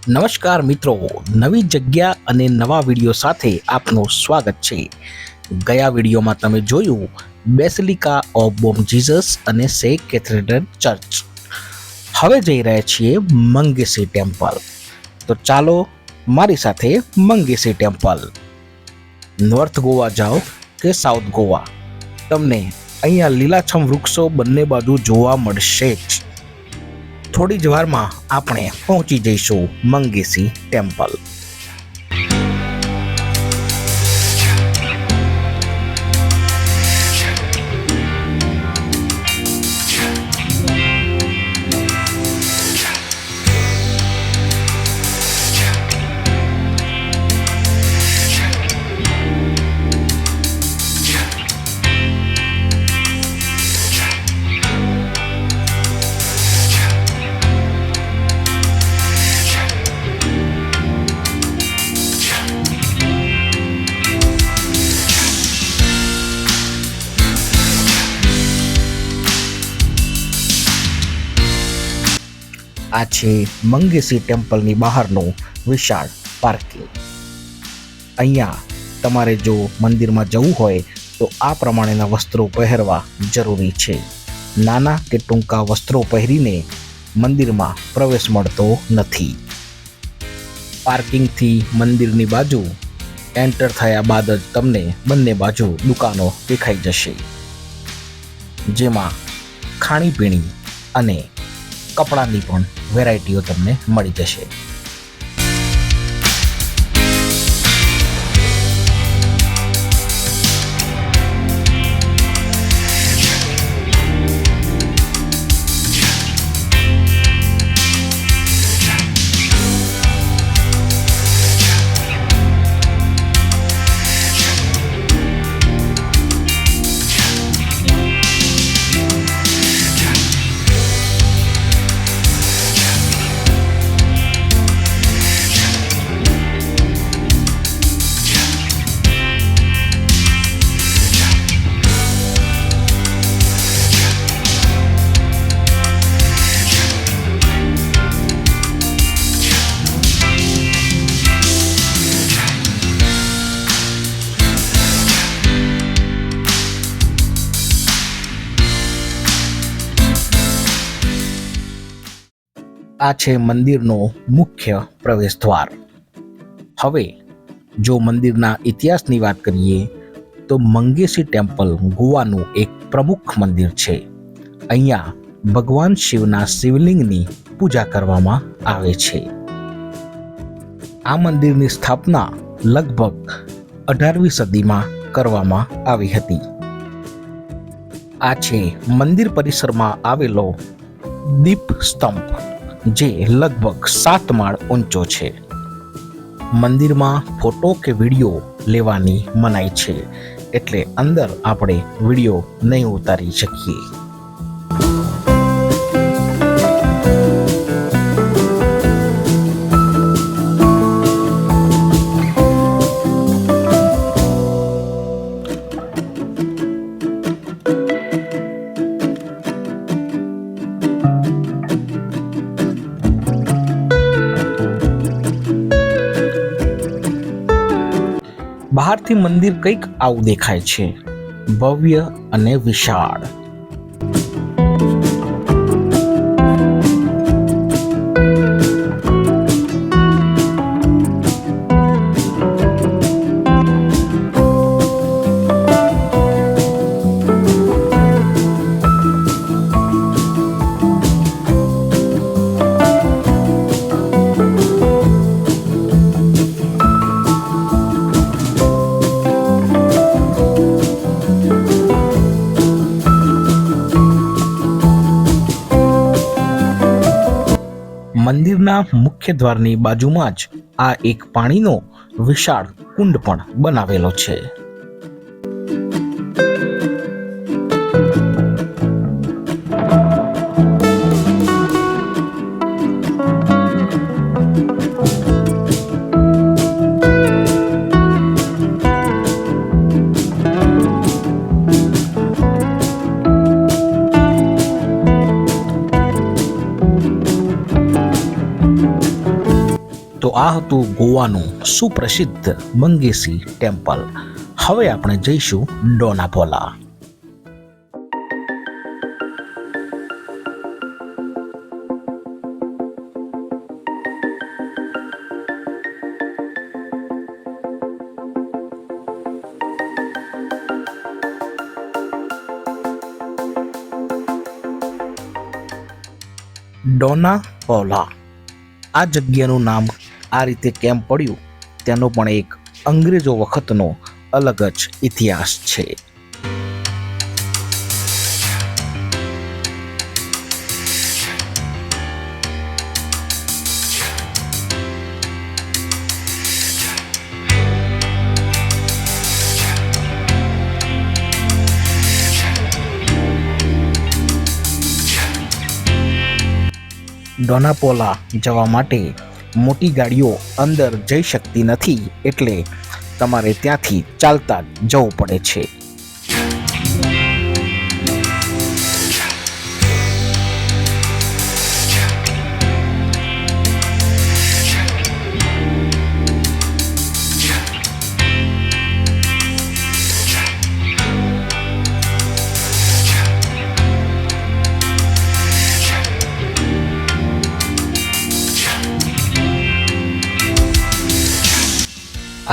નમસ્કાર મિત્રો, નવી જગ્યા અને નવા વિડીયો સાથે આપનું સ્વાગત છે। ગયા વિડીયોમાં તમે જોયું બેસિલિકા ઓફ બોમ જીસસ અને સેન્ટ કેથેડ્રલ ચર્ચ। હવે જઈ રહ્યા છીએ મંગેસી ટેમ્પલ। તો ચાલો મારી સાથે મંગેસી ટેમ્પલ। નોર્થ ગોવા જાઓ કે સાઉથ ગોવા, તમને અહીંયા લીલાછમ વૃક્ષો બંને બાજુ જોવા મળશે જ। થોડી જ વારમાં આપણે પહોંચી જઈશું મંગેસી ટેમ્પલ। આ છે મંગેસી ટેમ્પલની બહારનું વિશાળ પાર્કિંગ। અહીંયા તમારે જો મંદિરમાં જવું હોય તો આ પ્રમાણેના વસ્ત્રો પહેરવા જરૂરી છે। નાના કે ટૂંકા વસ્ત્રો પહેરીને મંદિરમાં પ્રવેશ મળતો નથી। પાર્કિંગથી મંદિરની બાજુ એન્ટર થયા બાદ જ તમને બંને બાજુ દુકાનો દેખાઈ જશે, જેમાં ખાણીપીણી અને કપડાની પણ વેરાયટીઓ તમને મળી જશે। આ છે મંદિરનો મુખ્ય પ્રવેશ દ્વાર। હવે જો મંદિરના ઇતિહાસની વાત કરીએ તો મંગેસી ટેમ્પલ ગોવાનું એક પ્રમુખ મંદિર છે। અહીંયા ભગવાન શિવના શિવલિંગની પૂજા કરવામાં આવે છે। આ મંદિરની સ્થાપના લગભગ 18મી સદીમાં કરવામાં આવી હતી। આ છે મંદિર પરિસરમાં આવેલો દીપ સ્તંભ, જે લગભગ 7 માળ ઊંચો છે। મંદિરમાં ફોટો કે વિડીયો લેવાની મનાઈ છે, એટલે અંદર આપણે વિડીયો નહીં ઉતારી શકીએ। બહારથી મંદિર કંઈક આવું દેખાય છે, ભવ્ય અને વિશાળ। મંદિરના મુખ્ય દ્વારની બાજુમાં જ આ એક પાણીનો વિશાળ કુંડ પણ બનાવેલો છે। આ હતું ગોવાનું સુપ્રસિદ્ધ મંગેશી ટેમ્પલ. હવે આપણે જઈશું ડોનાપોલા. ડોનાપોલા, આ જગ્યાનું નામ આ રીતે કેમ પડ્યું તેનો પણ એક અંગ્રેજો વખતનો અલગ જ ઇતિહાસ છે. ડોનાપોલા જવા માટે મોટી ગાડીઓ અંદર જઈ શકતી નથી, એટલે તમારે ત્યાંથી ચાલતા જ જવું પડે છે.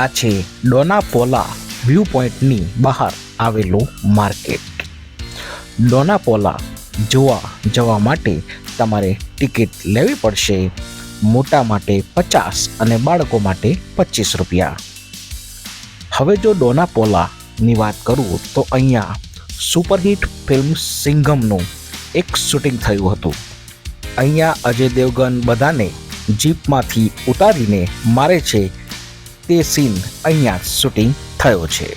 આ છે ડોનાપોલા વ્યૂ પોઈન્ટની બહાર આવેલું માર્કેટ. ડોનાપોલા જોવા જવા માટે તમારે ટિકિટ લેવી પડશે. મોટા માટે 50 અને બાળકો માટે 25 રૂપિયા. હવે જો ડોનાપોલાની વાત કરું તો અહીંયા સુપરહિટ ફિલ્મ સિંઘમનું એક શૂટિંગ થયું હતું. અહીંયા અજય દેવગન બધાને જીપમાંથી ઉતારીને મારે છે તે સીન અહીંયા શૂટિંગ થયો છે.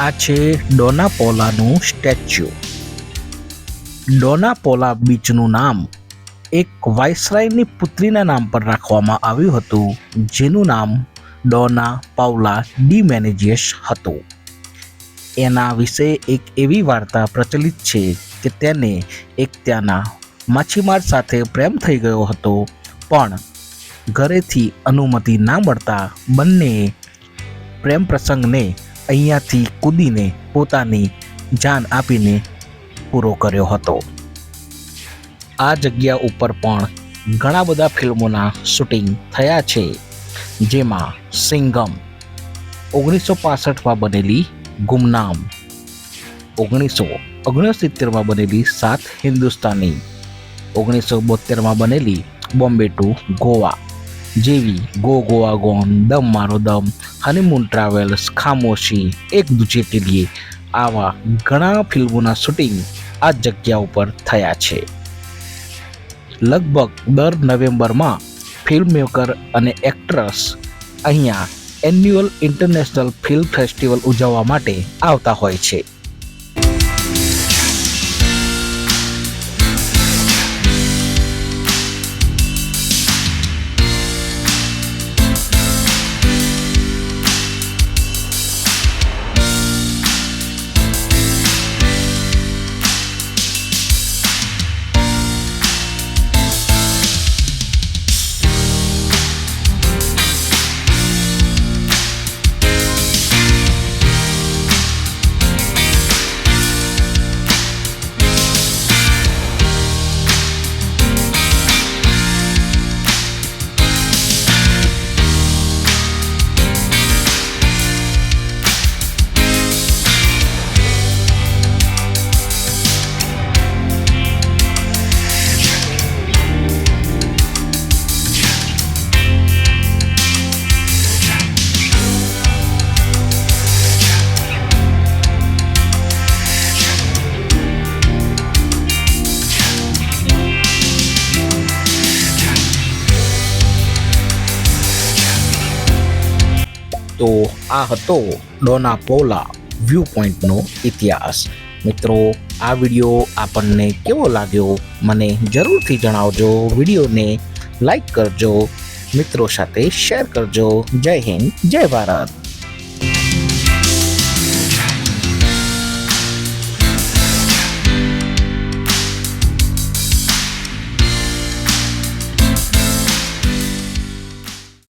આ છે ડોનાપોલાનું સ્ટેચ્યુ. ડોનાપોલા બીચનું નામ એક વાઇસરાયની પુત્રીના નામ પર રાખવામાં આવ્યું હતું, જેનું નામ ડોના પાઉલા ડી મેનેજીયસ હતું. એના વિશે એક એવી વાર્તા પ્રચલિત છે કે તેને એક ત્યાંના માછીમાર સાથે પ્રેમ થઈ ગયો હતો, પણ ઘરેથી અનુમતિ ના મળતા બંનેએ પ્રેમ પ્રસંગને અહીંયાથી કૂદીને પોતાની જાન આપીને પૂરો કર્યો હતો. આ જગ્યા ઉપર પણ ઘણા બધા ફિલ્મોના શૂટિંગ થયા છે, જેમાં સિંઘમ, 1965માં બનેલી ગુમનામ, 1969માં બનેલી 7 હિન્દુસ્તાની, 1972માં બનેલી બોમ્બે ટુ ગોવા જેવી ગો ગોવા ગોન, દમ મારો દમ, હનીમૂન ટ્રાવેલ્સ, ખામોશી, એક દૂજે કે લીએ આવા ઘણા ફિલ્મોના શૂટિંગ આ જગ્યા ઉપર થયા છે. લગભગ દર નવેમ્બરમાં ફિલ્મ મેકર અને એક્ટ્રેસ અહીંયા એન્યુઅલ ઇન્ટરનેશનલ ફિલ્મ ફેસ્ટિવલ ઉજવવા માટે આવતા હોય છે. તો આ હતો ડોનાપોલા વ્યૂ પોઈન્ટનો ઇતિહાસ. મિત્રો, આ વિડીયો આપણને કેવો લાગ્યો મને જરૂરથી જણાવજો. વિડીયોને લાઈક કરજો, મિત્રો સાથે શેર કરજો. જય હિન્દ, જય ભારત.